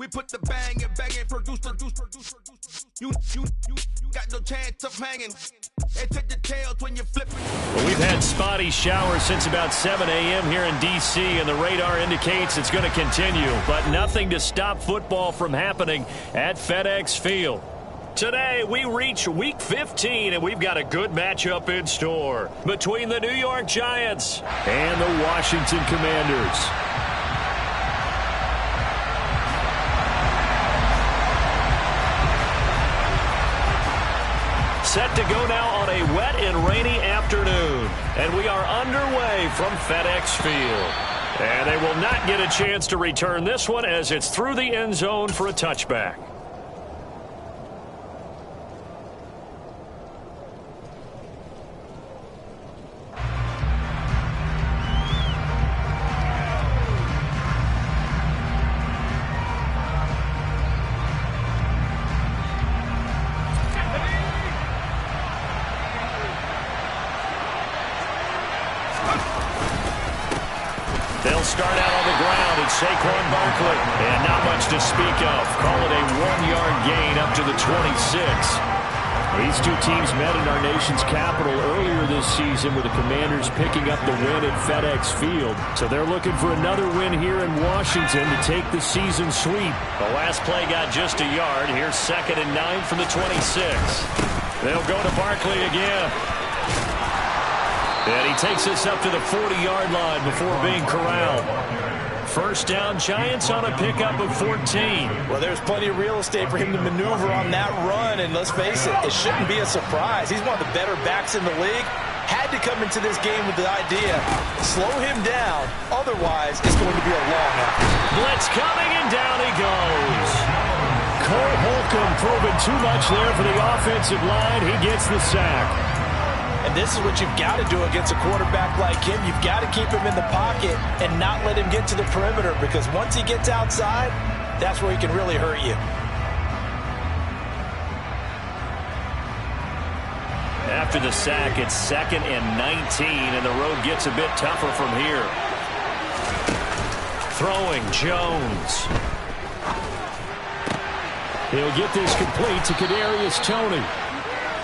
We put the bang and produce. You got no chance of hanging. And take the tails when you're flipping. Well, we've had spotty showers since about 7 a.m. here in D.C., and the radar indicates it's going to continue. But nothing to stop football from happening at FedEx Field. Today, we reach Week 15, and we've got a good matchup in store between the New York Giants and the Washington Commanders. Set to go now on a wet and rainy afternoon, and we are underway from FedEx Field. And they will not get a chance to return this one as it's through the end zone for a touchback. Start out on the ground, it's Saquon Barkley. And not much to speak of. Call it a 1-yard gain up to the 26. These two teams met in our nation's capital earlier this season with the Commanders picking up the win at FedEx Field. So they're looking for another win here in Washington to take the season sweep. The last play got just a yard. Here's 2nd and 9 from the 26. They'll go to Barkley again. And he takes us up to the 40-yard line before being corralled. First down, Giants on a pickup of 14. Well, there's plenty of real estate for him to maneuver on that run, and let's face it, it shouldn't be a surprise. He's one of the better backs in the league. Had to come into this game with the idea, slow him down, otherwise it's going to be a long effort. Blitz coming, and down he goes. Cole Holcomb proving too much there for the offensive line. He gets the sack. And this is what you've got to do against a quarterback like him. You've got to keep him in the pocket and not let him get to the perimeter, because once he gets outside, that's where he can really hurt you. After the sack, it's 2nd and 19, and the road gets a bit tougher from here. Throwing, Jones. He'll get this complete to Kadarius Toney.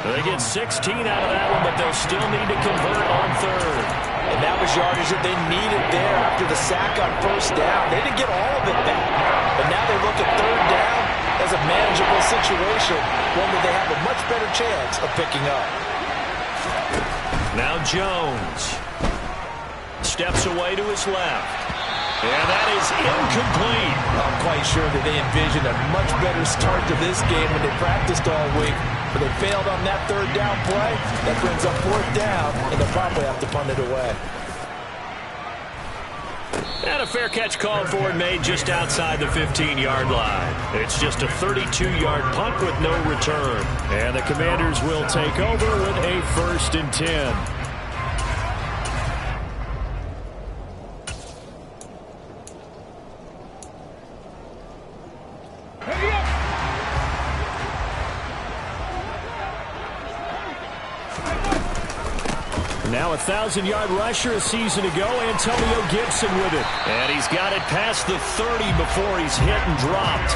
They get 16 out of that one, but they'll still need to convert on 3rd. And that was yardage that they needed there after the sack on 1st down. They didn't get all of it back. But now they look at 3rd down as a manageable situation, one that they have a much better chance of picking up. Now Jones steps away to his left. And that is incomplete. I'm quite sure that they envisioned a much better start to this game when they practiced all week. But they failed on that 3rd down play. That brings up 4th down, and they'll probably have to punt it away. And a fair catch called for and made just outside the 15-yard line. It's just a 32-yard punt with no return. And the Commanders will take over with a 1st and 10. Now a 1,000-yard rusher a season ago, Antonio Gibson with it. And he's got it past the 30 before he's hit and dropped.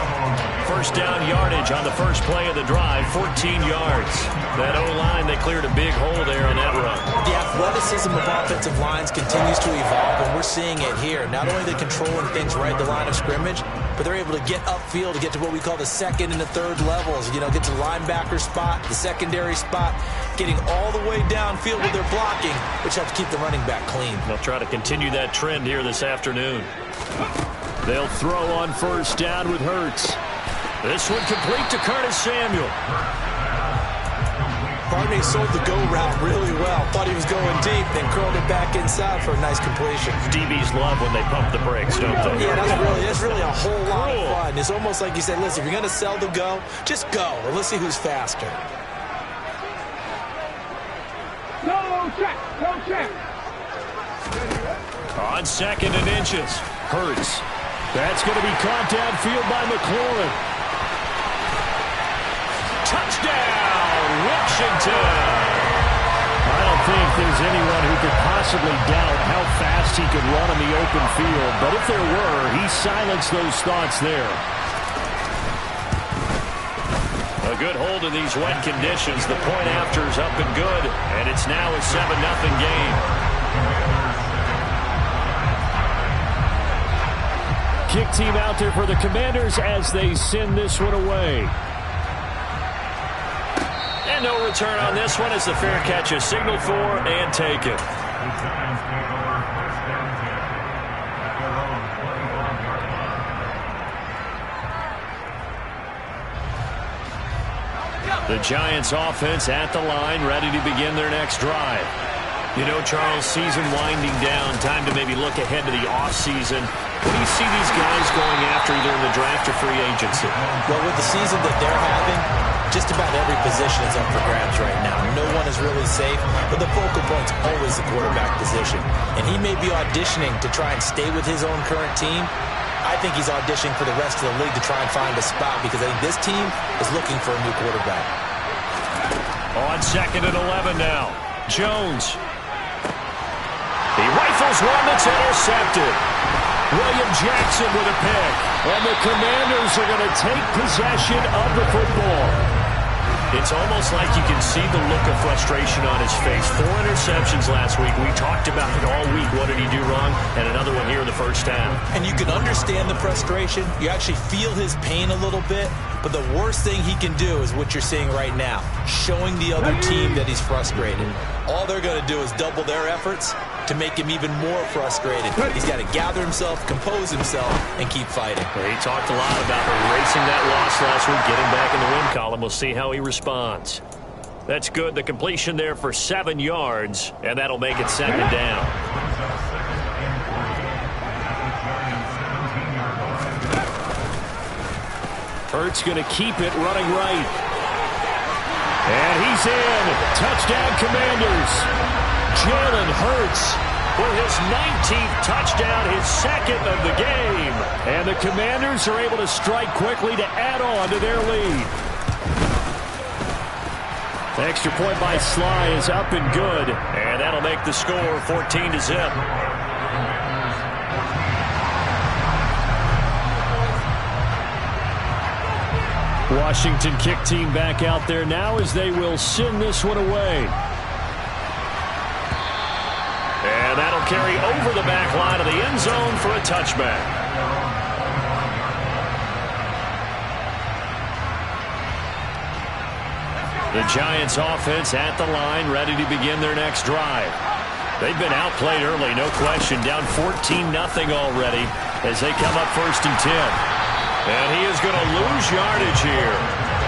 First down yardage on the first play of the drive, 14 yards. That O-line, they cleared a big hole there on that run. The athleticism of offensive lines continues to evolve, and we're seeing it here. Not only are they controlling things right at the line of scrimmage, but they're able to get upfield to get to what we call the 2nd and the 3rd levels. You know, get to the linebacker spot, the secondary spot, getting all the way downfield with their blocking, which helps keep the running back clean. They'll try to continue that trend here this afternoon. They'll throw on 1st down with Hurts. This one complete to Curtis Samuel. Barney sold the go route really well. Thought he was going deep, then curled it back inside for a nice completion. DBs love when they pump the brakes, don't they? Yeah, that's really a whole lot of fun. It's almost like you said, listen, if you're going to sell the go, just go, and let's see who's faster. No check. On 2nd and inches, Hurts. That's going to be caught downfield by McLaurin. Touchdown, Washington! I don't think there's anyone who could possibly doubt how fast he could run in the open field, but if there were, he silenced those thoughts there. A good hold in these wet conditions. The point after is up and good, and it's now a 7-0 game. Kick team out there for the Commanders as they send this one away. And no return on this one as the fair catch is signaled for and taken. The Giants offense at the line, ready to begin their next drive. You know, Charles, season winding down, time to maybe look ahead to the offseason. What do you see these guys going after either in the draft or free agency? Well, with the season that they're having, just about every position is up for grabs right now. No one is really safe, but the focal point's always the quarterback position. And he may be auditioning to try and stay with his own current team. I think he's auditioning for the rest of the league to try and find a spot because I think this team is looking for a new quarterback. On 2nd and 11 now. Jones. He rifles one that's intercepted. William Jackson with a pick. And the Commanders are going to take possession of the football. It's almost like you can see the look of frustration on his face. 4 interceptions last week. We talked about it all week. What did he do wrong? And another one here in the first half. And you can understand the frustration. You actually feel his pain a little bit. But the worst thing he can do is what you're seeing right now, showing the other team that he's frustrated. All they're going to do is double their efforts to make him even more frustrated. He's got to gather himself, compose himself, and keep fighting. He talked a lot about erasing that loss last week, getting back in the win column. We'll see how he responds. That's good. The completion there for 7 yards, and that'll make it 2nd down. Hurts going to keep it running right. And he's in. Touchdown, Commanders. Jalen Hurts for his 19th touchdown, his 2nd of the game. And the Commanders are able to strike quickly to add on to their lead. The extra point by Sly is up and good. And that'll make the score 14-0. Washington kick team back out there now as they will send this one away. And that'll carry over the back line of the end zone for a touchback. The Giants offense at the line, ready to begin their next drive. They've been outplayed early, no question. Down 14-0 already as they come up 1st and 10. And he is going to lose yardage here.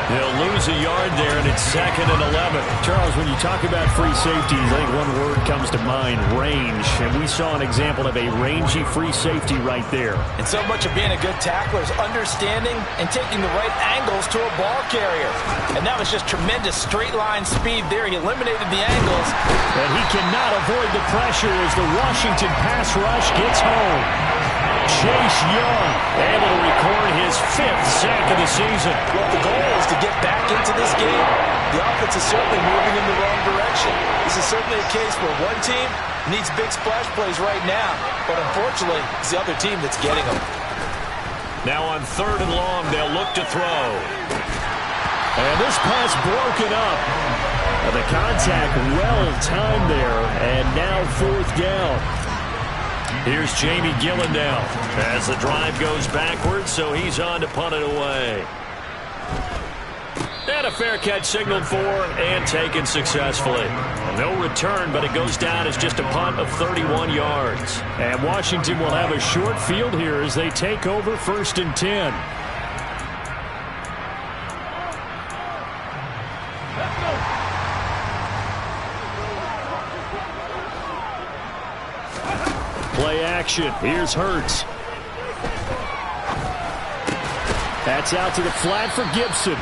He'll lose a yard there, and it's 2nd and 11. Charles, when you talk about free safeties, I think one word comes to mind, range. And we saw an example of a rangy free safety right there. And so much of being a good tackler is understanding and taking the right angles to a ball carrier. And that was just tremendous straight line speed there. He eliminated the angles. And he cannot avoid the pressure as the Washington pass rush gets home. Chase Young able to record his 5th sack of the season. Well, the goal is to get back into this game. The offense is certainly moving in the wrong direction. This is certainly a case where one team needs big splash plays right now, but unfortunately, it's the other team that's getting them. Now on 3rd and long, they'll look to throw. And this pass broken up. And the contact well timed there, and now 4th down. Here's Jamie Gillen as the drive goes backwards, so he's on to punt it away. And a fair catch signaled for and taken successfully. No return, but it goes down as just a punt of 31 yards. And Washington will have a short field here as they take over 1st and 10. Play action. Here's Hurts. That's out to the flat for Gibson.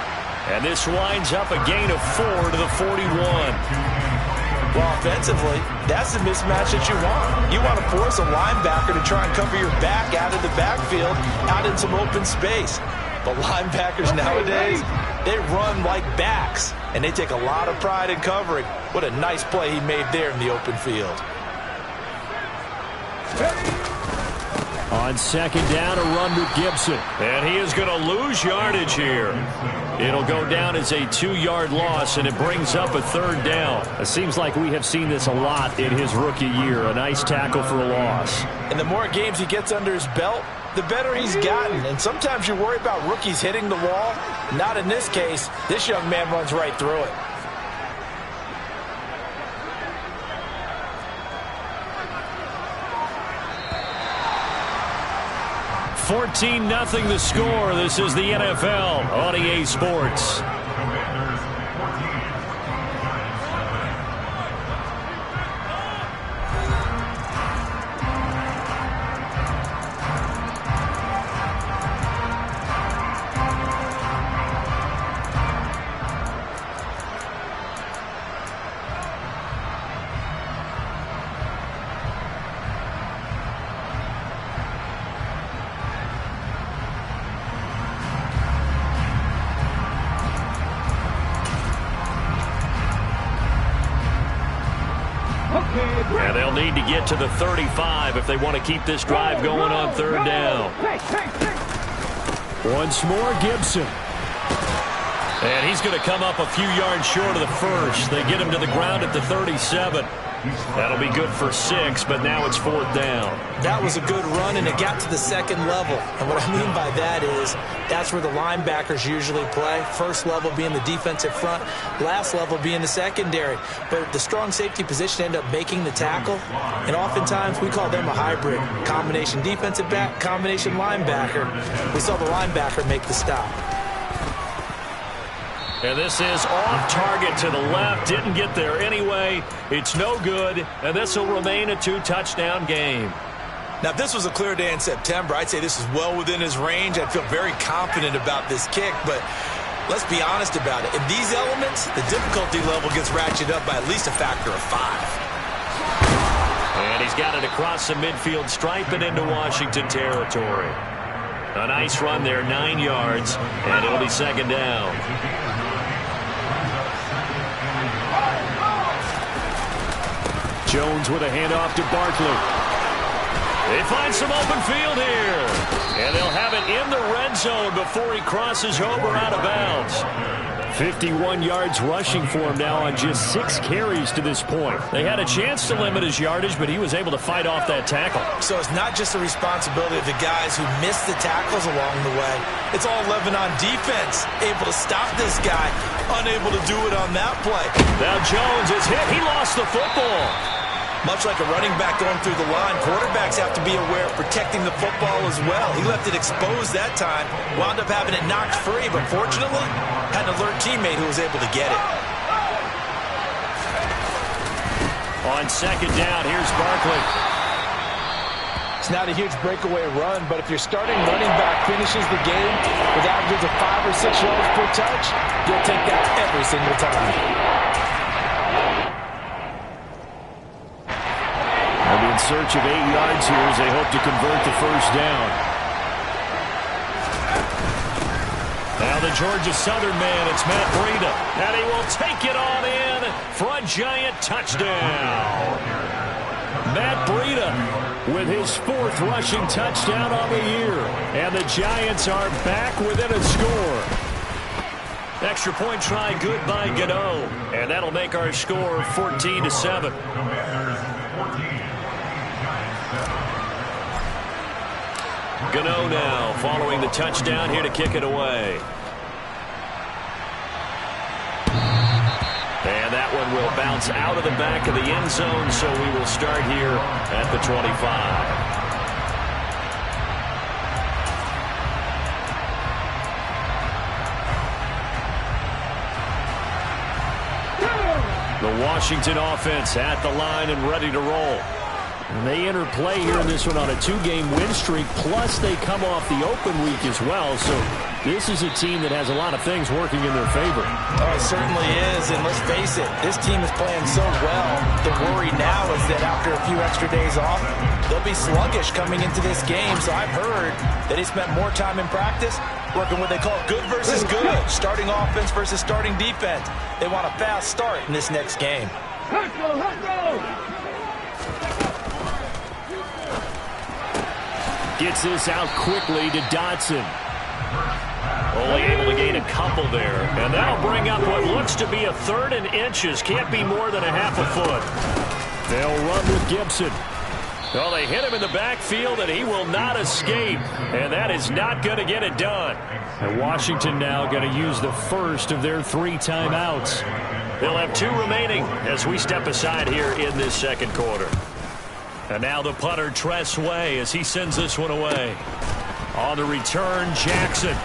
And this winds up a gain of 4 to the 41. Well, offensively, that's the mismatch that you want. You want to force a linebacker to try and cover your back out of the backfield, out in some open space. But linebackers nowadays, they run like backs, and they take a lot of pride in covering. What a nice play he made there in the open field. On second down, a run with Gibson. And he is going to lose yardage here. It'll go down as a 2-yard loss, and it brings up a third down. It seems like we have seen this a lot in his rookie year. A nice tackle for a loss. And the more games he gets under his belt, the better he's gotten. And sometimes you worry about rookies hitting the wall. Not in this case. This young man runs right through it. 14-0 the score. This is the NFL on EA Sports. And they'll need to get to the 35 if they want to keep this drive going on third down. Once more, Gibson. And he's going to come up a few yards short of the first. They get him to the ground at the 37. That'll be good for 6, but now it's 4th down. That was a good run, and it got to the second level. And what I mean by that is that's where the linebackers usually play. First level being the defensive front, last level being the secondary. But the strong safety position ended up making the tackle, and oftentimes we call them a hybrid. Combination defensive back, combination linebacker. We saw the linebacker make the stop. And this is off target to the left. Didn't get there anyway. It's no good, and this will remain a 2-touchdown game. Now, if this was a clear day in September, I'd say this is well within his range. I'd feel very confident about this kick, but let's be honest about it. In these elements, the difficulty level gets ratcheted up by at least a factor of 5. And he's got it across the midfield stripe and into Washington territory. A nice run there, 9 yards, and it'll be second down. Jones with a handoff to Barkley. They find some open field here. And they'll have it in the red zone before he crosses over out of bounds. 51 yards rushing for him now on just 6 carries to this point. They had a chance to limit his yardage, but he was able to fight off that tackle. So it's not just the responsibility of the guys who missed the tackles along the way. It's all living on defense. Able to stop this guy. Unable to do it on that play. Now Jones is hit. He lost the football. Much like a running back going through the line, quarterbacks have to be aware of protecting the football as well. He left it exposed that time, wound up having it knocked free, but fortunately, had an alert teammate who was able to get it. On second down, here's Barkley. It's not a huge breakaway run, but if your starting running back finishes the game with averages of 5 or 6 yards per touch, you'll take that every single time. In search of 8 yards here as they hope to convert the first down. Now the Georgia Southern man, it's Matt Breida. And he will take it on in for a Giant touchdown. Matt Breida with his 4th rushing touchdown on the year. And the Giants are back within a score. Extra point try good by Gano. And that'll make our score 14-7. Gano now following the touchdown here to kick it away. And that one will bounce out of the back of the end zone, so we will start here at the 25. The Washington offense at the line and ready to roll. And they enter play here in this one on a 2-game win streak, plus they come off the open week as well. So this is a team that has a lot of things working in their favor. Oh, it certainly is, and let's face it, this team is playing so well. The worry now is that after a few extra days off, they'll be sluggish coming into this game. So I've heard that he spent more time in practice working what they call good versus good, starting offense versus starting defense. They want a fast start in this next game. Let's go, let's go! Gets this out quickly to Dotson. Only able to gain a couple there. And that'll bring up what looks to be a 3rd and inches. Can't be more than a half a foot. They'll run with Gibson. Well, they hit him in the backfield, and he will not escape. And that is not going to get it done. And Washington now going to use the first of their 3 timeouts. They'll have 2 remaining as we step aside here in this second quarter. And now the punter, Tress Way, as he sends this one away. On the return, Jackson.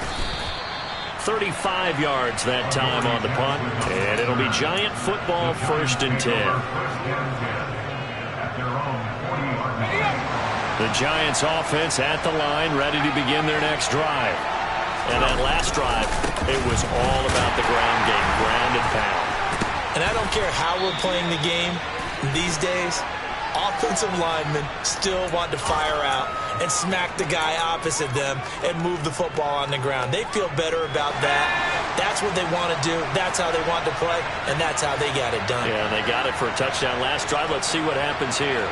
35 yards that time on the punt. And it'll be Giant football, 1st and 10. The Giants offense at the line, ready to begin their next drive. And that last drive, it was all about the ground game, ground and pound. And I don't care how we're playing the game these days, offensive linemen still want to fire out and smack the guy opposite them and move the football on the ground. They feel better about that. That's what they want to do. That's how they want to play, and that's how they got it done. Yeah, and they got it for a touchdown last drive. Let's see what happens here.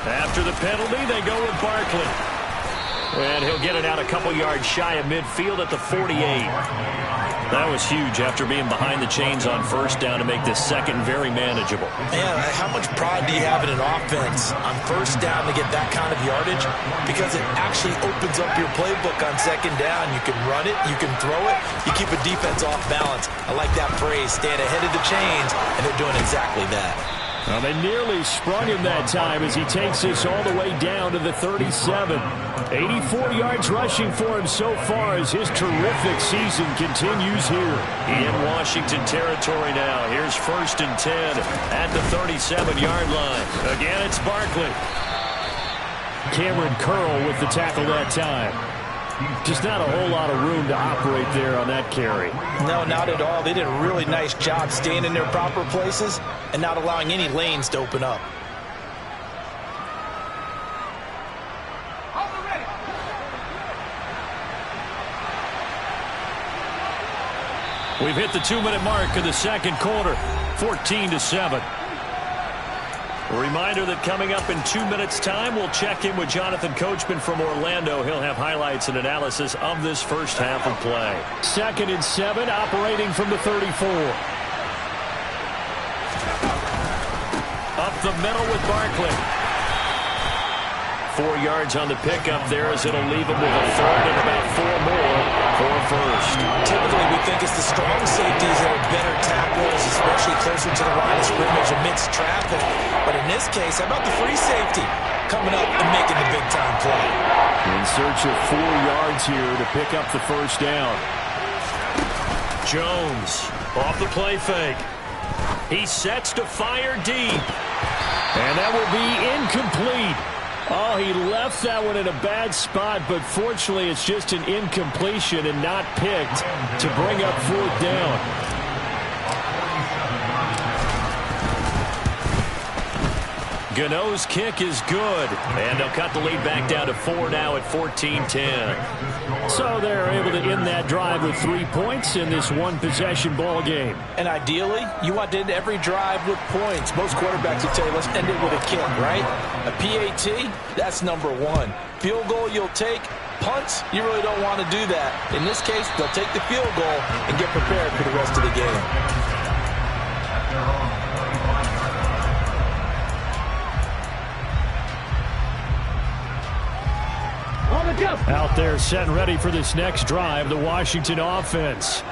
After the penalty, they go with Barkley. And he'll get it out a couple yards shy of midfield at the 48. That was huge after being behind the chains on 1st down to make this second very manageable. Man, how much pride do you have in an offense on 1st down to get that kind of yardage? Because it actually opens up your playbook on 2nd down. You can run it, you can throw it, you keep a defense off balance. I like that phrase, stand ahead of the chains, and they're doing exactly that. Well, they nearly sprung him that time as he takes this all the way down to the 37. 84 yards rushing for him so far as his terrific season continues here. In Washington territory now. Here's 1st and 10 at the 37-yard line. Again, it's Barkley. Cameron Curl with the tackle that time. Just not a whole lot of room to operate there on that carry. No, not at all. They did a really nice job staying in their proper places and not allowing any lanes to open up. We've hit the 2-minute mark of the second quarter, 14-7. A reminder that coming up in 2 minutes' time, we'll check in with Jonathan Coachman from Orlando. He'll have highlights and analysis of this first half of play. 2nd and 7, operating from the 34. Up the middle with Barkley. 4 yards on the pickup there as it'll leave him with a 3rd and about 4 more for 1st. Typically, we think it's the strong safeties that are better tacklers, especially closer to the line of scrimmage amidst traffic. But in this case, how about the free safety coming up and making the big-time play? In search of 4 yards here to pick up the 1st down. Jones off the play fake. He sets to fire deep. And that will be incomplete. Oh, he left that one in a bad spot, but fortunately it's just an incompletion and not picked to bring up 4th down. Gano's kick is good, and they'll cut the lead back down to 4 now at 14-10. So they're able to end that drive with 3 points in this one-possession ball game. And ideally, you want to end every drive with points. Most quarterbacks will tell you, let's end it with a kick, right? A PAT, that's number 1. Field goal you'll take. Punts, you really don't want to do that. In this case, they'll take the field goal and get prepared for the rest of the game. Out there set and ready for this next drive, the Washington offense.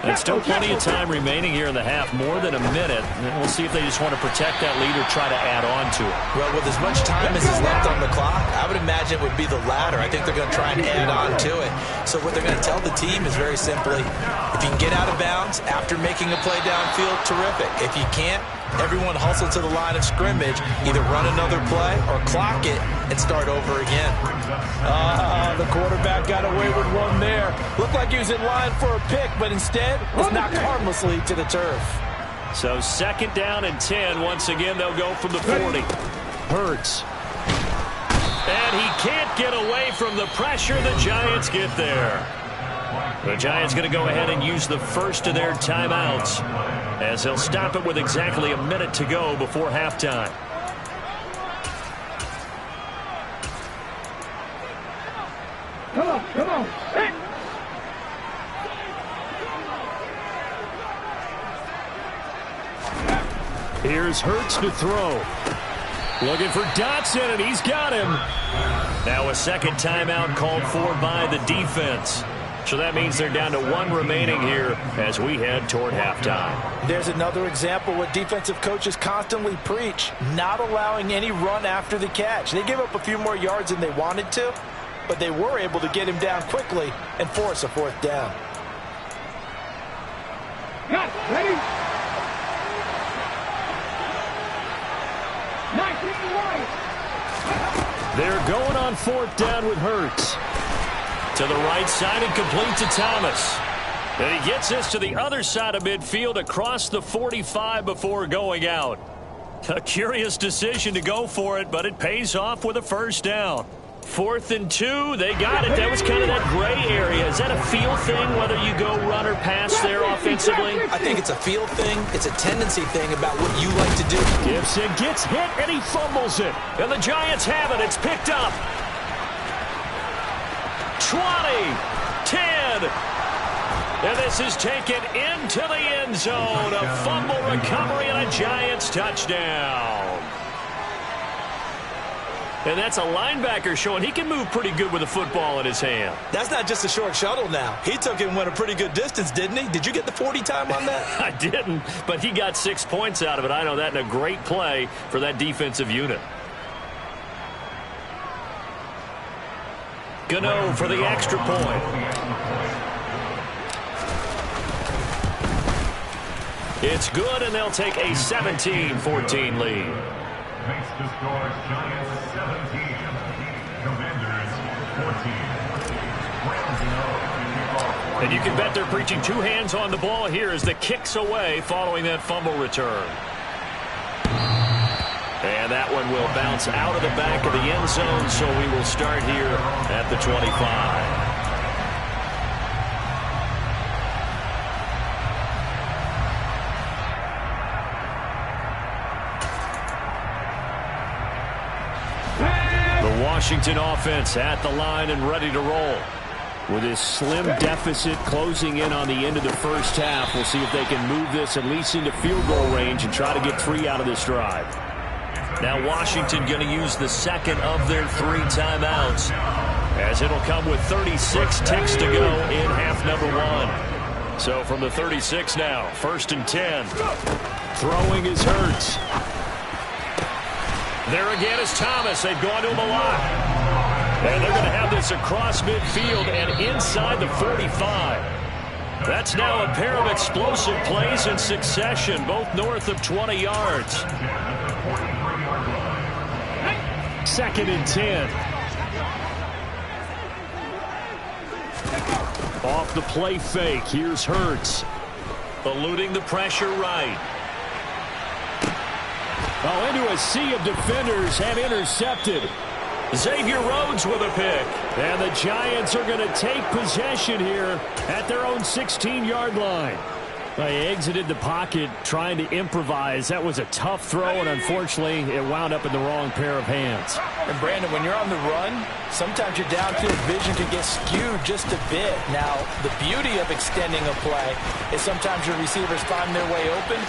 And still plenty of time remaining here in the half, more than a minute. And we'll see if they just want to protect that lead or try to add on to it. Well, with as much time as is left on the clock, I would imagine it would be the latter. I think they're going to try and add on to it. So what they're going to tell the team is very simply, if you can get out of bounds after making a play downfield, terrific. If you can't, everyone hustle to the line of scrimmage, either run another play or clock it and start over again. The quarterback got away with one there. Looked like he was in line for a pick, but instead was knocked harmlessly to the turf. So 2nd down and 10. Once again, they'll go from the 40. Hurts. And he can't get away from the pressure. The Giants get there. The Giants going to go ahead and use the first of their timeouts as they'll stop it with exactly a minute to go before halftime. Come on. Hey. Here's Hurts to throw. Looking for Dotson, and he's got him. Now a second timeout called for by the defense. So that means they're down to one remaining here as we head toward halftime. There's another example what defensive coaches constantly preach, not allowing any run after the catch. They gave up a few more yards than they wanted to, but they were able to get him down quickly and force a fourth down. Ready? 19 right. They're going on fourth down with Hurts. To the right side and complete to Thomas. And he gets this to the other side of midfield across the 45 before going out. A curious decision to go for it, but it pays off with a first down. 4th and 2, they got it. That was kind of that gray area. Is that a feel thing, whether you go run or pass there offensively? I think it's a feel thing. It's a tendency thing about what you like to do. Gibson gets hit, and he fumbles it. And the Giants have it. It's picked up. 20, 10. And this is taken into the end zone. A fumble recovery and a Giants touchdown. And that's a linebacker showing he can move pretty good with a football in his hand. That's not just a short shuttle now. He took it and went a pretty good distance, didn't he? Did you get the 40 time on that? I didn't, but he got 6 points out of it. I know that in a great play for that defensive unit. Gano for the extra point. It's good, and they'll take a 17-14 lead. Makes the score Giants 17, Commanders 14. And you can bet they're preaching two hands on the ball here as the kick's away following that fumble return. And that one will bounce out of the back of the end zone, so we will start here at the 25. Washington offense at the line and ready to roll. With this slim deficit closing in on the end of the first half, we'll see if they can move this at least into field goal range and try to get 3 out of this drive. Now Washington going to use the second of their 3 timeouts, as it'll come with 36 ticks to go in half number 1. So from the 36 now, 1st and 10. Throwing is Hurts. There again is Thomas. They've gone to him a lot. And they're going to have this across midfield and inside the 45. That's now a pair of explosive plays in succession, both north of 20 yards. 2nd and 10. Off the play fake, here's Hurts. Eluding the pressure right. Oh, into a sea of defenders and intercepted. Xavier Rhodes with a pick. And the Giants are going to take possession here at their own 16-yard line. They exited the pocket trying to improvise. That was a tough throw, and unfortunately, it wound up in the wrong pair of hands. And, Brandon, when you're on the run, sometimes your downfield vision can get skewed just a bit. Now, the beauty of extending a play is sometimes your receivers find their way open,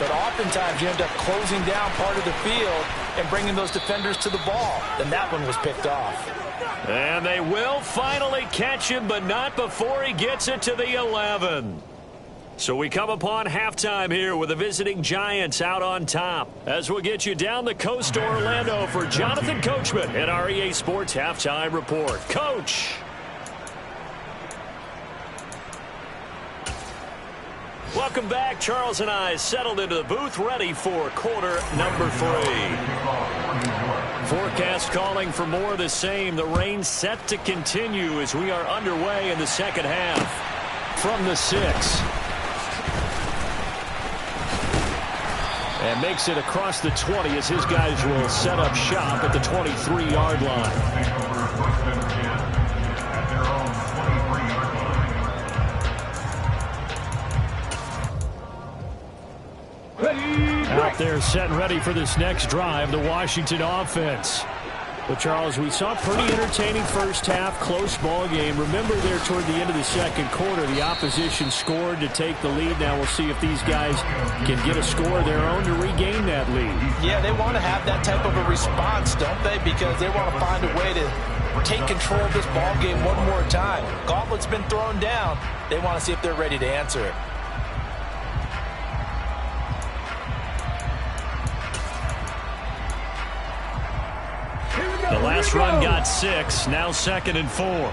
but oftentimes you end up closing down part of the field and bringing those defenders to the ball. And that one was picked off. And they will finally catch him, but not before he gets it to the 11. So we come upon halftime here with the visiting Giants out on top. As we'll get you down the coast to Orlando for Jonathan Coachman at our EA Sports Halftime Report. Coach. Welcome back. Charles and I settled into the booth, ready for quarter number 3. Forecast calling for more of the same. The rain set to continue as we are underway in the second half. From the 6. And makes it across the 20 as his guys will set up shop at the 23-yard line. Out there set and ready for this next drive, the Washington offense. Well, Charles, we saw a pretty entertaining first half, close ball game. Remember there toward the end of the second quarter, the opposition scored to take the lead. Now we'll see if these guys can get a score of their own to regain that lead. Yeah, they want to have that type of a response, don't they? Because they want to find a way to take control of this ball game one more time. Gauntlet's been thrown down. They want to see if they're ready to answer it. The last run got 6. Now 2nd and 4.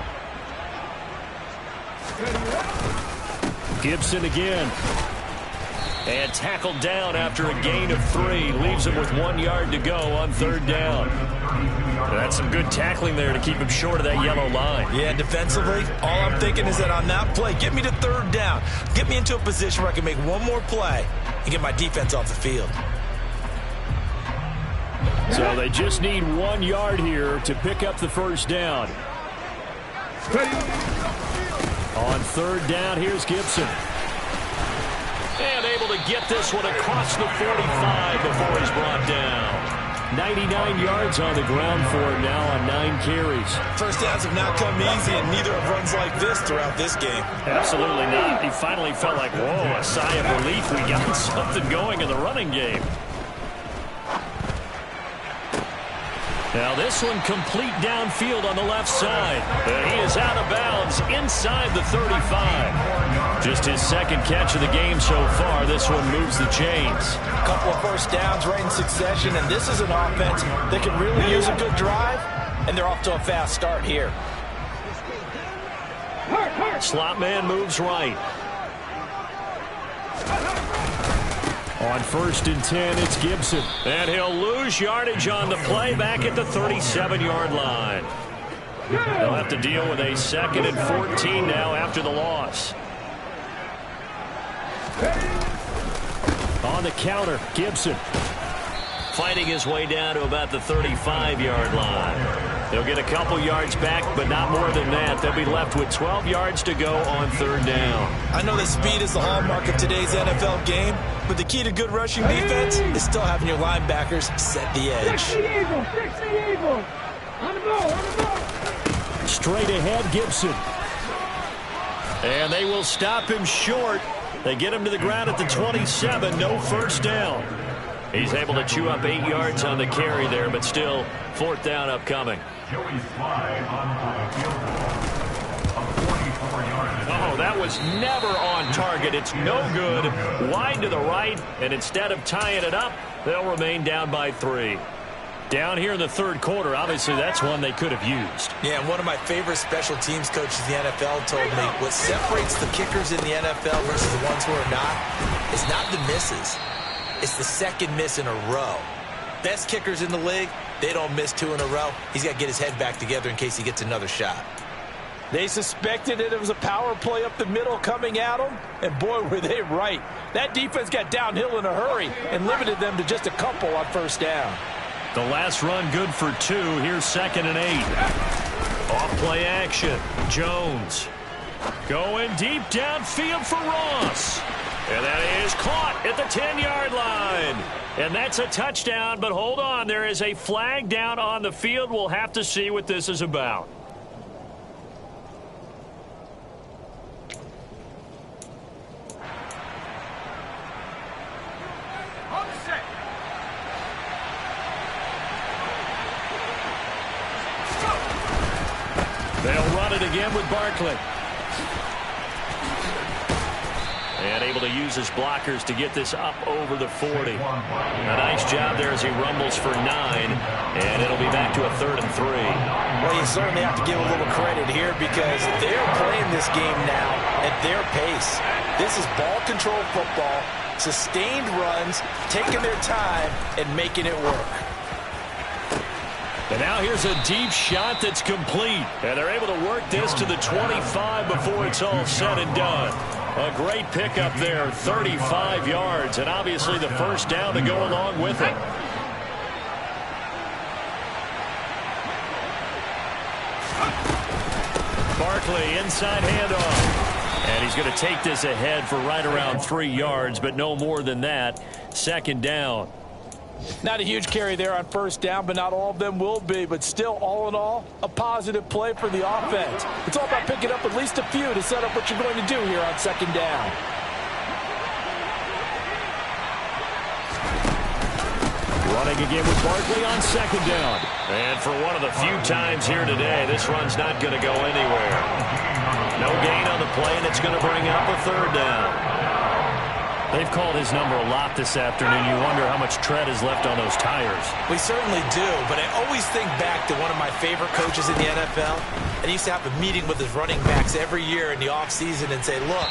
Gibson again. And tackled down after a gain of 3. Leaves him with 1 yard to go on 3rd down. That's some good tackling there to keep him short of that yellow line. Yeah, defensively, all I'm thinking is that on that play, get me to 3rd down. Get me into a position where I can make one more play and get my defense off the field. So they just need 1 yard here to pick up the 1st down. On 3rd down, here's Gibson. And able to get this one across the 45 before he's brought down. 99 yards on the ground for him now on 9 carries. First downs have not come easy, and neither have runs like this throughout this game. Absolutely not. He finally felt like, whoa, a sigh of relief. We got something going in the running game. Now this one complete downfield on the left side. And he is out of bounds inside the 35. Just his 2nd catch of the game so far. This one moves the chains. A couple of first downs right in succession, and this is an offense that can really use a good drive, and they're off to a fast start here. Slot man moves right. On 1st and 10, it's Gibson. And he'll lose yardage on the play back at the 37-yard line. They'll have to deal with a 2nd and 14 now after the loss. On the counter, Gibson. Fighting his way down to about the 35-yard line. They'll get a couple yards back, but not more than that. They'll be left with 12 yards to go on 3rd down. I know that speed is the hallmark of today's NFL game, but the key to good rushing defense is still having your linebackers set the edge. Straight ahead, Gibson. And they will stop him short. They get him to the ground at the 27. No 1st down. He's able to chew up 8 yards on the carry there, but still 4th down upcoming. Oh, that was never on target. It's no good. Wide to the right, and instead of tying it up, they'll remain down by 3. Down here in the 3rd quarter, obviously that's one they could have used. Yeah, and one of my favorite special teams coaches in the NFL told me what separates the kickers in the NFL versus the ones who are not is not the misses. It's the 2nd miss in a row. Best kickers in the league, they don't miss 2 in a row. He's got to get his head back together in case he gets another shot. They suspected it was a power play up the middle coming at them, and boy, were they right. That defense got downhill in a hurry and limited them to just a couple on 1st down. The last run good for 2. Here's 2nd and 8. Off play action. Jones going deep downfield for Ross. And that is caught at the 10-yard line. And that's a touchdown, but hold on. There is a flag down on the field. We'll have to see what this is about. They'll run it again with Barkley. And able to use his blockers to get this up over the 40. A nice job there as he rumbles for 9. And it'll be back to a 3rd and 3. Well, you certainly have to give a little credit here because they're playing this game now at their pace. This is ball control football, sustained runs, taking their time, and making it work. And now here's a deep shot that's complete. And they're able to work this to the 25 before it's all said and done. A great pickup there, 35 yards, and obviously the 1st down to go along with it. Barkley, inside handoff. And he's going to take this ahead for right around 3 yards, but no more than that. 2nd down. Not a huge carry there on first down, but not all of them will be. But still, all in all, a positive play for the offense. It's all about picking up at least a few to set up what you're going to do here on second down. Running again with Barkley on second down. And for one of the few times here today, this run's not going to go anywhere. No gain on the play, and it's going to bring up a third down. They've called his number a lot this afternoon. You wonder how much tread is left on those tires. We certainly do, but I always think back to one of my favorite coaches in the NFL. And he used to have a meeting with his running backs every year in the offseason and say, look,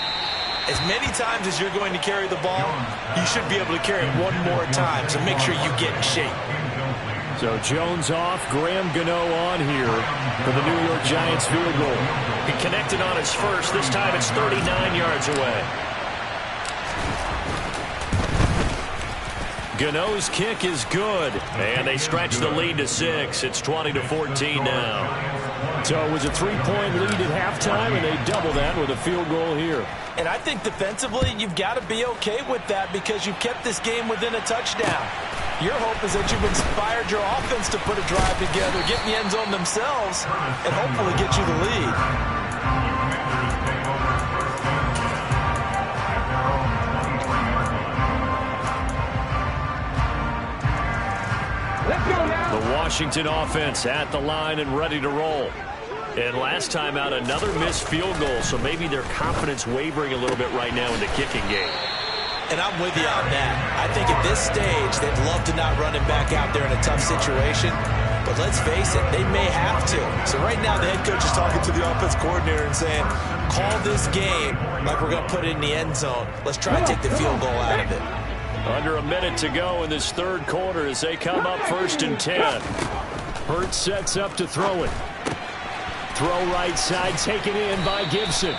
as many times as you're going to carry the ball, you should be able to carry it one more time, so make sure you get in shape. So Jones off, Graham Gano on here for the New York Giants field goal. He connected on his first. This time it's 39 yards away. Gano's kick is good. And they stretch the lead to 6. It's 20-14 now. So it was a 3-point lead at halftime, and they double that with a field goal here. And I think defensively, you've got to be okay with that because you've kept this game within a touchdown. Your hope is that you've inspired your offense to put a drive together, get in the end zone themselves, and hopefully get you the lead. The Washington offense at the line and ready to roll. And last time out, another missed field goal, so maybe their confidence wavering a little bit right now in the kicking game. And I'm with you on that. I think at this stage, they'd love to not run him back out there in a tough situation. But let's face it, they may have to. So right now, the head coach is talking to the offense coordinator and saying, call this game like we're going to put it in the end zone. Let's try and take the field goal out of it. Under a minute to go in this third quarter as they come up 1st and 10. Hurts sets up to throw it. Throw right side, taken in by Gibson.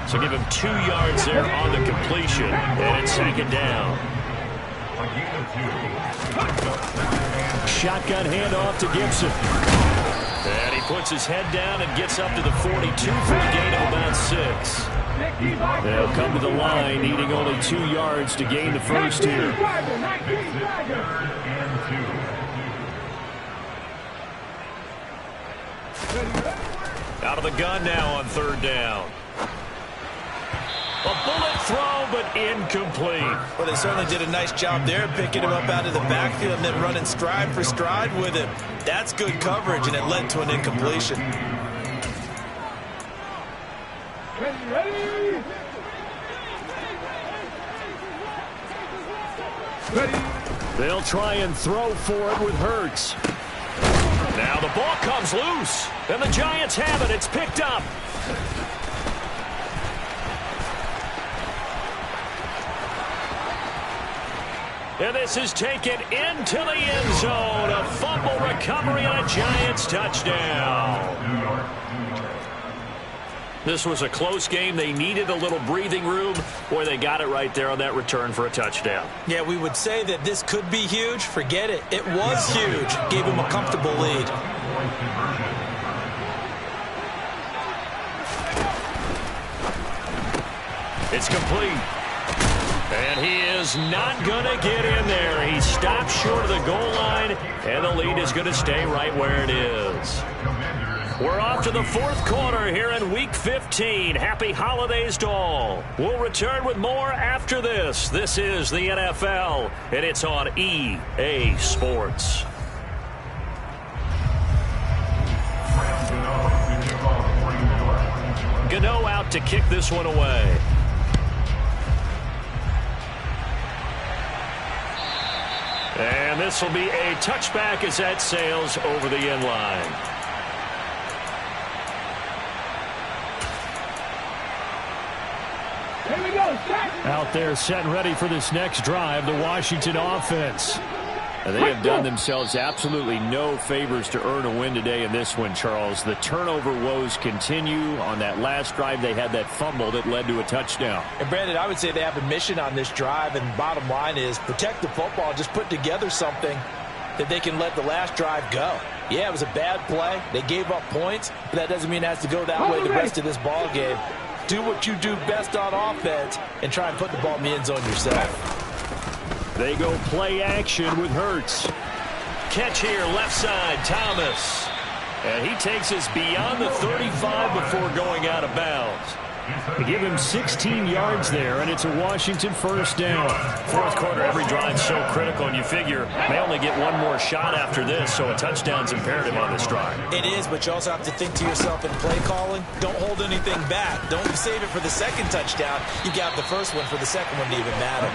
So give him 2 yards there on the completion, and it's second down. Shotgun handoff to Gibson. And he puts his head down and gets up to the 42 for a gain of about 6. They'll come to the line, needing only 2 yards to gain the first here. Out of the gun now on third down. A bullet throw, but incomplete. Well, they certainly did a nice job there, picking him up out of the backfield and then running stride for stride with him. That's good coverage, and it led to an incompletion. They'll try and throw for it with Hurts. Now the ball comes loose, and the Giants have it. It's picked up. And this is taken into the end zone. A fumble recovery and a Giants touchdown. This was a close game. They needed a little breathing room. Boy, they got it right there on that return for a touchdown. Yeah, we would say that this could be huge. Forget it. It was huge. Gave him a comfortable lead. It's complete. And he is not going to get in there. He stopped short of the goal line, and the lead is going to stay right where it is. We're off to the fourth quarter here in Week 15. Happy holidays to all. We'll return with more after this. This is the NFL, and it's on EA Sports. Gano out to kick this one away. And this will be a touchback as that sails over the end line. Out there set and ready for this next drive, the Washington offense. And they have done themselves absolutely no favors to earn a win today in this one, Charles. The turnover woes continue. On that last drive, they had that fumble that led to a touchdown. And, Brandon, I would say they have a mission on this drive, and bottom line is protect the football. Just put together something that they can let the last drive go. Yeah, it was a bad play. They gave up points, but that doesn't mean it has to go that way the rest of this ball game. Do what you do best on offense and try and put the ball in the end zone yourself. They go play action with Hurts. Catch here, left side, Thomas. And he takes us beyond the 35 before going out of bounds. They give him 16 yards there, and it's a Washington first down. Fourth quarter, every drive's so critical, and you figure they only get one more shot after this, so a touchdown's imperative on this drive. It is, but you also have to think to yourself in play calling, don't hold anything back. Don't save it for the second touchdown. You got the first one for the second one to even matter.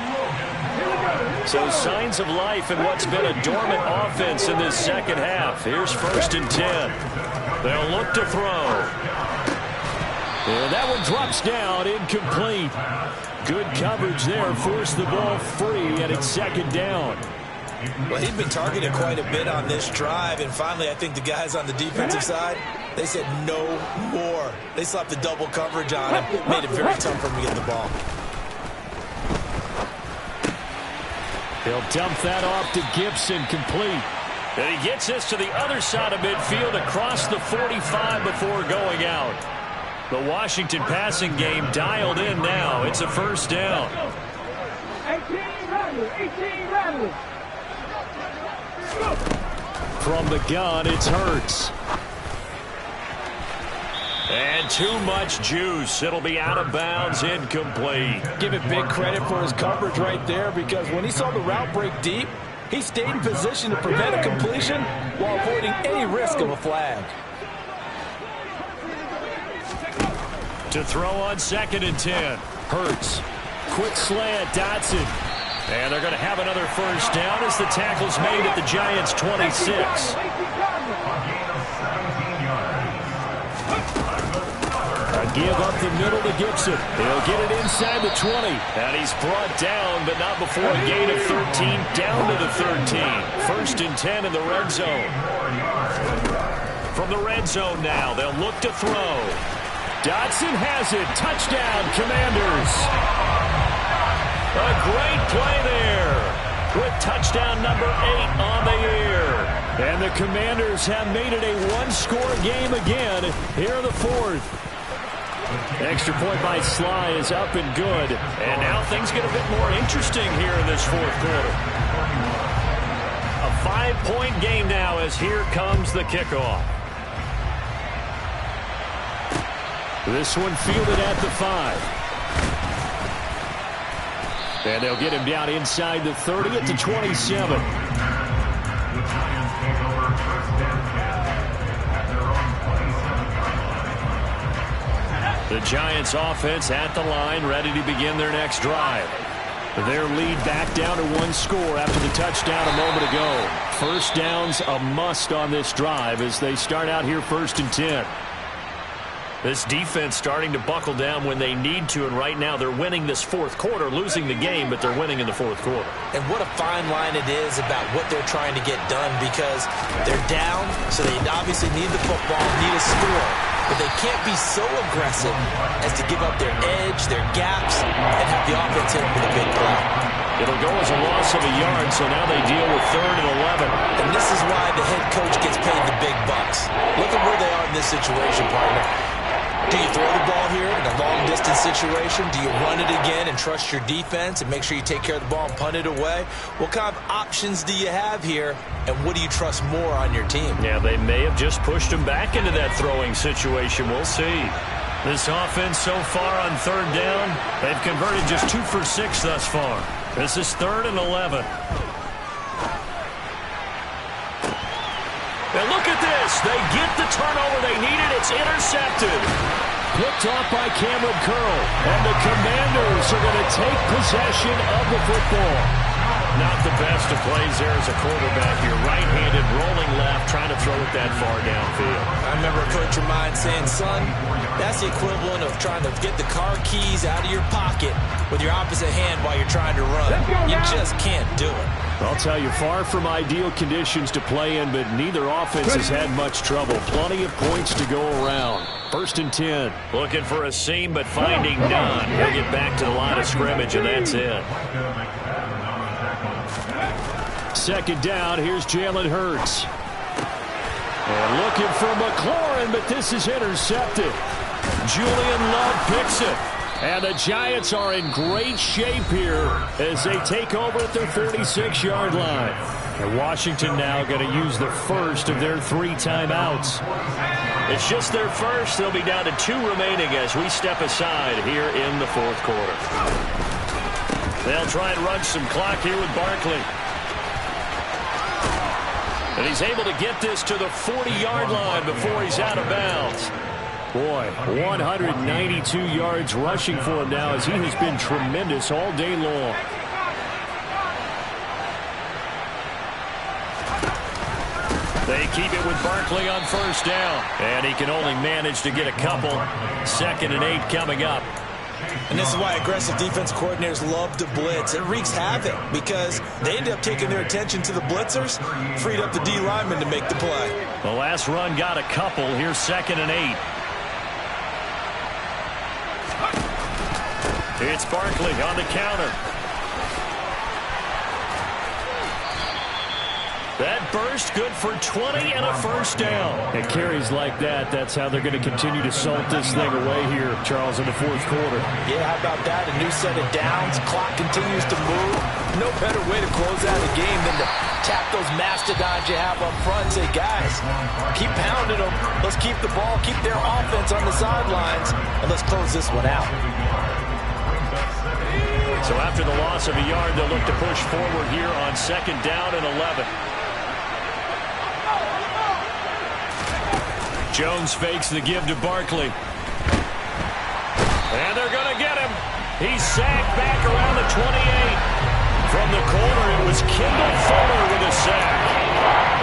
So signs of life in what's been a dormant offense in this second half. Here's 1st and 10. They'll look to throw. And that one drops down, incomplete. Good coverage there, forced the ball free, and it's 2nd down. Well, he'd been targeted quite a bit on this drive, and finally I think the guys on the defensive side, they said no more. They slapped the double coverage on him, made it very tough for him to get the ball. He'll dump that off to Gibson, complete. And he gets us to the other side of midfield across the 45 before going out. The Washington passing game dialed in now. It's a first down. 18 rattle. From the gun, it's Hurts. And too much juice. It'll be out of bounds, incomplete. Give it big credit for his coverage right there, because when he saw the route break deep, he stayed in position to prevent a completion while avoiding any risk of a flag. To throw on 2nd and 10. Hurts. Quick slant, Dotson. And they're going to have another first down as the tackle's made at the Giants' 26. A give up the middle to Gibson. He'll get it inside the 20. And he's brought down, but not before a gain of 13, down to the 13. 1st and 10 in the red zone. From the red zone now, they'll look to throw. Dotson has it. Touchdown, Commanders. A great play there with touchdown number 8 on the year. And the Commanders have made it a one-score game again here in the 4th. Extra point by Sly is up and good. And now things get a bit more interesting here in this 4th quarter. A 5-point game now as here comes the kickoff. This one fielded at the 5. And they'll get him down inside the 30 at the 27. The Giants offense at the line, ready to begin their next drive. Their lead back down to 1 score after the touchdown a moment ago. First down's a must on this drive as they start out here 1st and 10. This defense starting to buckle down when they need to, and right now they're winning this 4th quarter, losing the game, but they're winning in the 4th quarter. And what a fine line it is about what they're trying to get done, because they're down, so they obviously need the football, need a score, but they can't be so aggressive as to give up their edge, their gaps, and have the offense hit them with a big play. It'll go as a loss of a yard, so now they deal with 3rd and 11. And this is why the head coach gets paid the big bucks. Look at where they are in this situation, partner. Do you throw the ball here in a long-distance situation? Do you run it again and trust your defense and make sure you take care of the ball and punt it away? What kind of options do you have here, and what do you trust more on your team? Yeah, they may have just pushed him back into that throwing situation. We'll see. This offense so far on 3rd down, they've converted just 2 for 6 thus far. This is 3rd and 11. And look at this. They get the turnover they needed. It's intercepted. Picked off by Cameron Curl. And the Commanders are going to take possession of the football. Not the best of plays there as a quarterback. You're right-handed, rolling left, trying to throw it that far downfield. I remember a coach of mine saying, son, that's the equivalent of trying to get the car keys out of your pocket with your opposite hand while you're trying to run. You just can't do it. I'll tell you, far from ideal conditions to play in, but neither offense has had much trouble. Plenty of points to go around. 1st and 10. Looking for a seam, but finding none. He'll get back to the line of scrimmage, and that's it. 2nd down, here's Jalen Hurts. And looking for McLaurin, but this is intercepted. Julian Love picks it. And the Giants are in great shape here as they take over at their 46-yard line. And Washington now going to use the first of their 3 timeouts. It's just their first. They'll be down to 2 remaining as we step aside here in the 4th quarter. They'll try and run some clock here with Barkley. And he's able to get this to the 40-yard line before he's out of bounds. Boy, 192 yards rushing for him now as he has been tremendous all day long. They keep it with Barkley on 1st down. And he can only manage to get a couple. 2nd and 8 coming up. And this is why aggressive defense coordinators love to blitz. It wreaks havoc because they end up taking their attention to the blitzers, freed up the D lineman to make the play. The last run got a couple. Here's 2nd and 8. It's Barkley on the counter. That burst good for 20 and a 1st down. And carries like that, that's how they're going to continue to salt this thing away here, Charles, in the 4th quarter. Yeah, how about that? A new set of downs. Clock continues to move. No better way to close out a game than to tap those mastodons you have up front. Say, guys, keep pounding them. Let's keep the ball, keep their offense on the sidelines, and let's close this one out. So after the loss of a yard, they'll look to push forward here on 2nd down and 11. Jones fakes the give to Barkley. And they're going to get him. He's sacked back around the 28. From the corner, it was Kendall Fuller with a sack.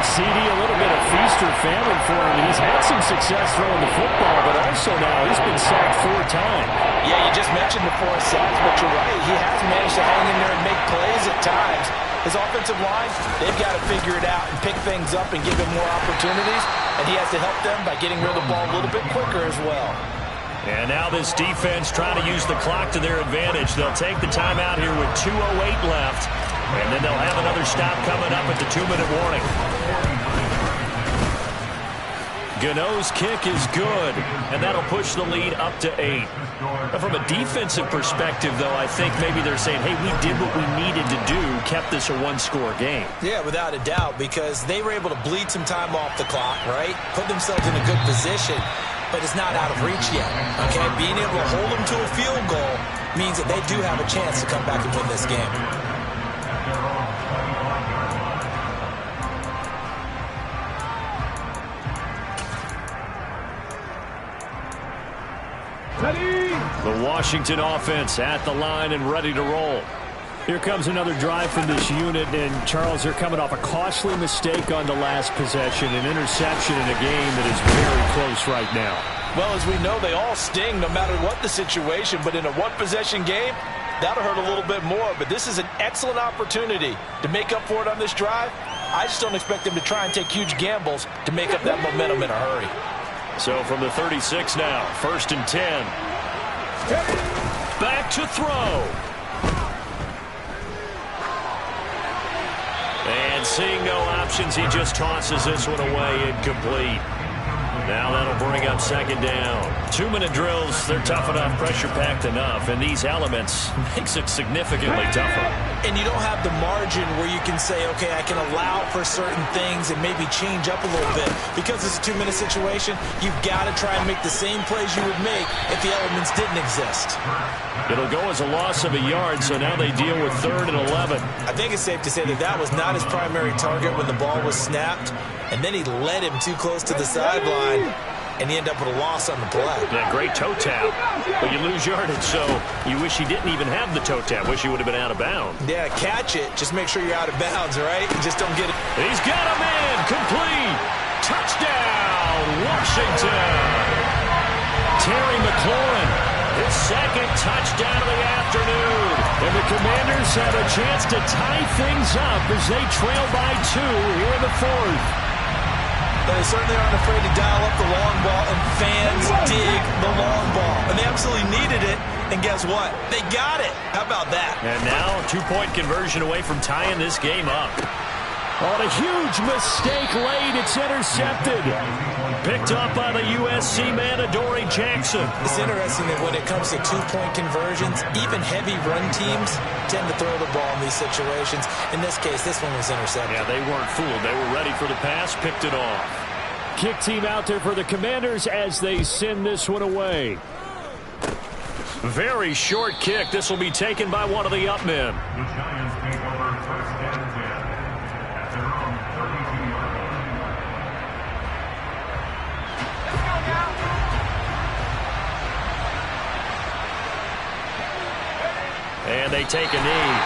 CD, a little bit of feast or famine for him. He's had some success throwing the football, but also now he's been sacked 4 times. Yeah, you just mentioned the 4 sacks, but you're right. He has managed to hang in there and make plays at times. His offensive line, they've got to figure it out and pick things up and give him more opportunities, and he has to help them by getting rid of the ball a little bit quicker as well. And now this defense trying to use the clock to their advantage. They'll take the timeout here with 2:08 left, and then they'll have another stop coming up at the 2-minute warning. Gano's kick is good, and that'll push the lead up to 8. Now, from a defensive perspective, though, I think maybe they're saying, hey, we did what we needed to do, kept this a 1-score game. Yeah, without a doubt, because they were able to bleed some time off the clock, right? Put themselves in a good position, but it's not out of reach yet, okay? Being able to hold them to a field goal means that they do have a chance to come back and win this game. The Washington offense at the line and ready to roll. Here comes another drive from this unit, and Charles, they're coming off a costly mistake on the last possession, an interception in a game that is very close right now. Well, as we know, they all sting no matter what the situation, but in a one-possession game, that'll hurt a little bit more. But this is an excellent opportunity to make up for it on this drive. I just don't expect them to try and take huge gambles to make up that momentum in a hurry. So from the 36 now, 1st and 10. Back to throw. And seeing no options, he just tosses this one away, incomplete. Now that'll bring up 2nd down. 2-minute drills, they're tough enough, pressure-packed enough, and these elements makes it significantly tougher. And you don't have the margin where you can say, okay, I can allow for certain things and maybe change up a little bit. Because it's a 2-minute situation, you've got to try and make the same plays you would make if the elements didn't exist. It'll go as a loss of a yard, so now they deal with 3rd and 11. I think it's safe to say that that was not his primary target when the ball was snapped. And then he led him too close to the sideline, and he ended up with a loss on the play. Yeah, great toe tap, but you lose yardage, so you wish he didn't even have the toe tap. Wish he would have been out of bounds. Yeah, catch it. Just make sure you're out of bounds, all right? Just don't get it. He's got a man. Complete. Touchdown, Washington. Terry McLaurin, his 2nd touchdown of the afternoon. And the Commanders have a chance to tie things up as they trail by 2 here in the 4th. They certainly aren't afraid to dial up the long ball, and fans dig the long ball. And they absolutely needed it, and guess what? They got it. How about that? And now a 2-point conversion away from tying this game up. On a huge mistake late, it's intercepted. Picked up by the USC man, Adoree Jackson. It's interesting that when it comes to two-point conversions, even heavy run teams tend to throw the ball in these situations. In this case, this one was intercepted. Yeah, they weren't fooled. They were ready for the pass, picked it off. Kick team out there for the Commanders as they send this one away. Very short kick. This will be taken by one of the up men. The Giants take over first and 10 at their own 32-yard line. And they take a knee.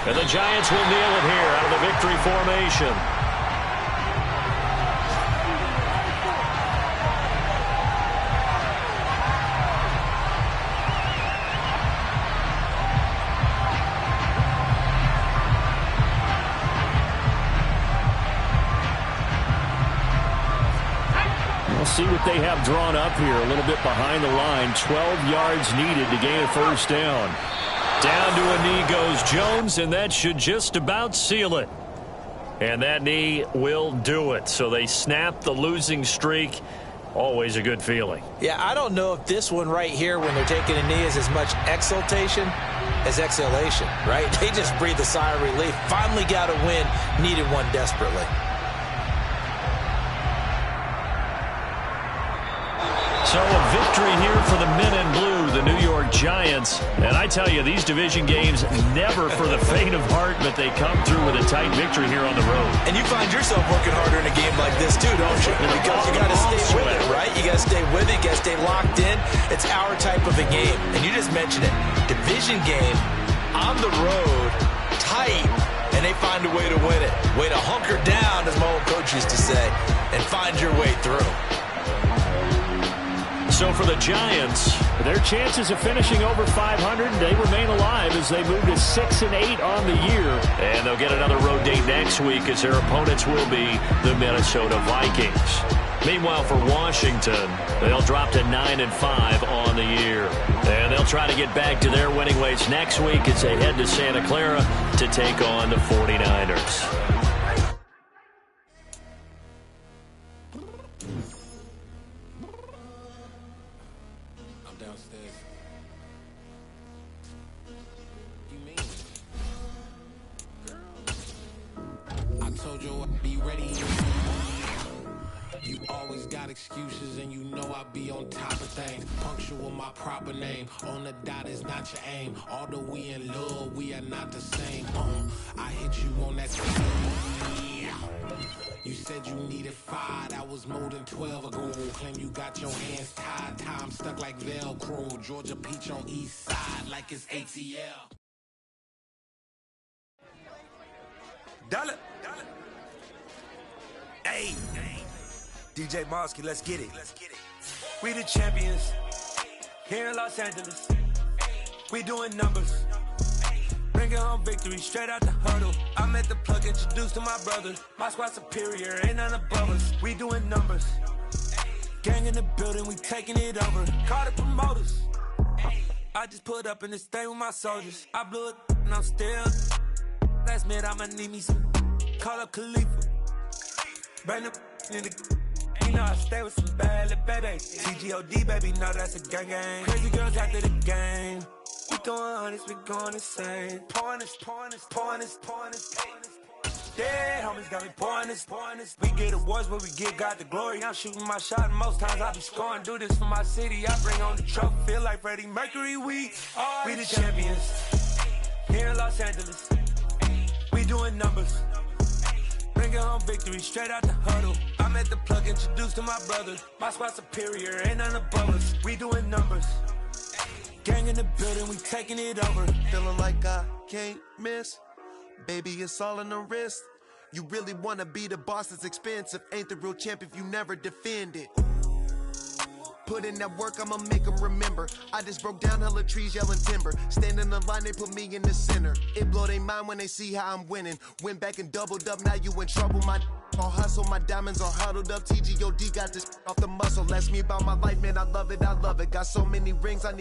And the Giants will kneel it here out of the victory formation. We'll see what they have drawn up here. A little bit behind the line. 12 yards needed to gain a first down. Down to a knee goes Jones, and that should just about seal it. And that knee will do it. So they snap the losing streak. Always a good feeling. Yeah, I don't know if this one right here, when they're taking a knee, is as much exultation as exhalation, right? They just breathed a sigh of relief. Finally got a win. Needed one desperately. So a victory here for the men in blue, the New York Giants. And I tell you, these division games never for the faint of heart, but they come through with a tight victory here on the road. And you find yourself working harder in a game like this too, don't you? Because you got to stay with it, right? You got to stay with it. You got to stay locked in. It's our type of a game. And you just mentioned it. Division game on the road, tight, and they find a way to win it. Way to hunker down, as my old coach used to say, and find your way through. So for the Giants, their chances of finishing over 500, they remain alive as they move to 6-8 on the year. And they'll get another road date next week as their opponents will be the Minnesota Vikings. Meanwhile, for Washington, they'll drop to 9-5 on the year. And they'll try to get back to their winning ways next week as they head to Santa Clara to take on the 49ers. Excuses and you know I be on top of things. Punctual my proper name. On the dot is not your aim. Although we in love, we are not the same. I hit you on that screen. You said you needed 5. That was more than 12 ago. Claim you got your hands tied. Time stuck like Velcro. Georgia Peach on east side like it's ATL. Dollar. Hey. DJ Mosky, let's get it. We the champions here in Los Angeles. We doing numbers. Bringing home victory straight out the huddle. I'm at the plug, introduced to my brother. My squad superior, ain't none above us. We doing numbers. Gang in the building, we taking it over. Call the promoters. I just put up in this thing with my soldiers. I blew it and I'm still. Last minute, I'ma need me some. Call up Khalifa. Bring the in the. You know I stay with some bad little baby. TGOD, baby, know that's a gang gang. Crazy girls after the game. We throwing hundreds, we going insane. Pouring this. Yeah, homies got me pouring this. We get awards, but we give God the glory. I'm shooting my shot, and most times I be scoring. Do this for my city, I bring on the trophy. Feel like Freddie Mercury, we the champions. Here in Los Angeles, we doing numbers. Bringing home victory straight out the huddle. I'm at the plug, introduced to my brother. My squad superior, ain't none above us. We doing numbers. Gang in the building, we taking it over. Feeling like I can't miss. Baby, it's all in the wrist. You really wanna be the boss, it's expensive. Ain't the real champ if you never defend it. Put in that work, I'ma make them remember. I just broke down hella trees, yelling timber. Stand in the line, they put me in the center. It blow their mind when they see how I'm winning. Went back and doubled up, now you in trouble. My all hustle, my diamonds all huddled up. TGOD got this off the muscle. Ask me about my life, man, I love it, I love it. Got so many rings, I need